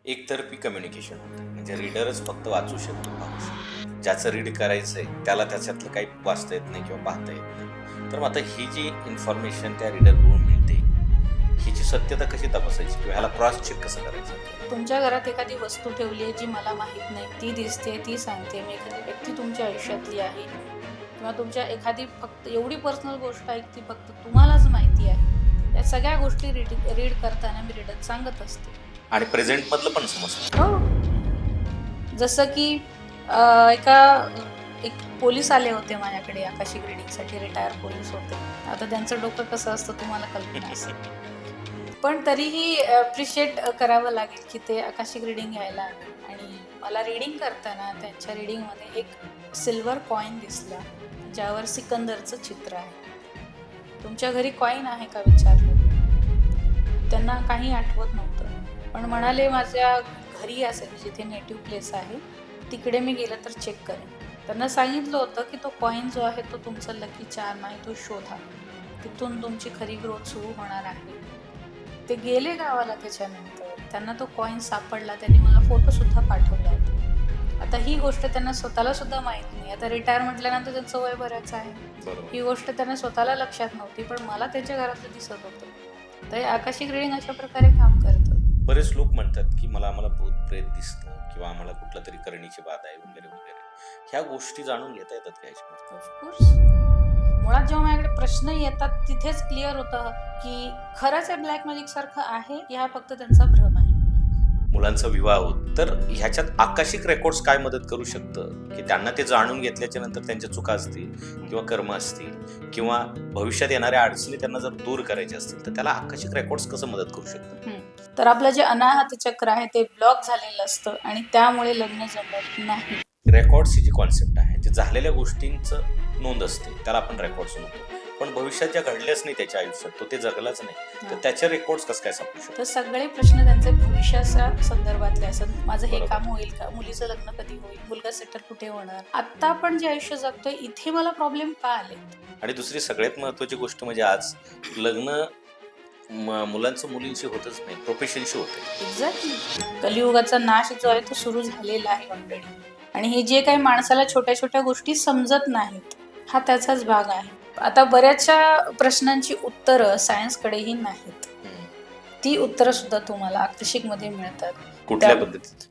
एकतर्फी कम्युनिकेशन होतं. म्हणजे रीडरच फक्त वाचू शकतो, पाहू शकतो. ज्याचं रीड करायचंय त्याला त्याच्यातलं काही वाचता येत नाही किंवा पाहता येत नाही. तर मग आता ही जी इन्फॉर्मेशन त्या रीडरकडून मिळते, हिची सत्यता कशी तपासायची किंवा ह्याला क्रॉस चेक कसं करायचं? तुमच्या घरात एखादी वस्तू ठेवली आहे जी मला माहीत नाही, ती दिसते, ती सांगते, मी एखादी व्यक्ती तुमच्या आयुष्यातली आहे किंवा तुमच्या एखादी फक्त एवढी पर्सनल गोष्ट आहे की ती फक्त तुम्हालाच माहिती आहे. या सगळ्या गोष्टी रीड करताना मी रीडर सांगत असते. आणि प्रेझेंट मधलं पण समजतं. हो, जसं की एक पोलीस आले होते माझ्याकडे आकाशिक रीडिंगसाठी. रिटायर पोलीस होते. आता त्यांचं डोकं कसं असतं तुम्हाला कल्पना असेल, पण तरीही अप्रिशिएट करावं लागेल की ते आकाशिक रीडिंग घ्यायला आले. आणि मला रीडिंग करताना त्यांच्या रीडिंगमध्ये एक सिल्वर कॉईन दिसला ज्यावर सिकंदरचं चित्र आहे. तुमच्या घरी कॉईन आहे का विचारलं. त्यांना काही आठवत नव्हतं, पण म्हणाले माझ्या घरी असेल, जिथे नेटिव्ह प्लेस आहे तिकडे मी गेलं तर चेक करेन. त्यांना सांगितलं होतं की तो कॉईन जो आहे तो तुमचा लकी चार्म आहे, तो शोधा, तिथून तुमची खरी ग्रोथ सुरू होणार आहे. ते गेले गावाला. त्याच्यानंतर त्यांना तो कॉईन सापडला. त्यांनी मला फोटोसुद्धा पाठवला होता. आता ही गोष्ट त्यांना स्वतःला सुद्धा माहीत नाही. आता रिटायर म्हटल्यानंतर त्यांचं वय बरंच आहे. ही गोष्ट त्यांना स्वतःला लक्षात नव्हती, पण मला त्यांच्या घरातलं दिसत होतं. तर आकाशिक रीडिंग अशा प्रकारे काम करतं. बरेच लोक म्हणतात की आम्हाला भूत प्रेत दिसतं किंवा आम्हाला कुठला तरी करणीची बाधा आहे वगैरे वगैरे. ह्या गोष्टी जाणून घेता येतात का याच्यामध्ये? ऑफकोर्स. मुळात जेव्हा माझ्याकडे प्रश्न येतात तिथेच क्लिअर होतं की खरंच हे ब्लॅक मॅजिक सारखं आहे की हा फक्त त्यांचा भ्रम आहे. मुलांचा विवाह होत तर ह्याच्यात आकाशिक रेकॉर्ड्स काय मदत करू शकतं की त्यांना ते जाणून घेतल्याच्या नंतर त्यांच्या चुका असतील किंवा कर्म असतील किंवा भविष्यात येणाऱ्या अडचणी त्यांना जर दूर करायच्या असतील तर त्याला आकाशिक रेकॉर्ड्स कसं मदत करू शकतं? तर आपलं जे अनाहत चक्र आहे ते ब्लॉक झालेलं असतं आणि त्यामुळे लग्न जमत नाही. रेकॉर्ड्सची जी कॉन्सेप्ट आहे जे झालेल्या गोष्टींचं नोंद असते त्याला आपण रेकॉर्ड्स म्हणतो. पण भविष्यात ज्या घडल्याच नाही त्याच्या आयुष्यात, तो ते जगलाच नाही, तर त्याचे रेकॉर्ड्स कसं काय सापडू शकतात? तर सगळे प्रश्न त्यांचे भविष्याच्या संदर्भातले असतात. माझं हे काम होईल का, मुलीचं लग्न कधी होईल, मुलगा सेटल कुठे होणार, आता आपण जे आयुष्य जगतोय इथे मला प्रॉब्लेम का आले. आणि दुसरी सगळ्यात महत्वाची गोष्ट म्हणजे आज लग्न मुलांचं मुलींशी होतच नाही, प्रोफेशनशी होतं. एक्झॅक्टली. कलियुगाचा नाश जो आहे तो सुरू झालेला आहे ऑलरेडी. आणि हे जे काही माणसाला छोट्या छोट्या गोष्टी समजत नाहीत, हा त्याचाच भाग आहे. आता बऱ्याचशा प्रश्नांची उत्तरं सायन्सकडेही नाहीत. ती उत्तरं सुद्धा तुम्हाला आकर्षिक मध्ये मिळतात. कुठल्या पद्धतीत?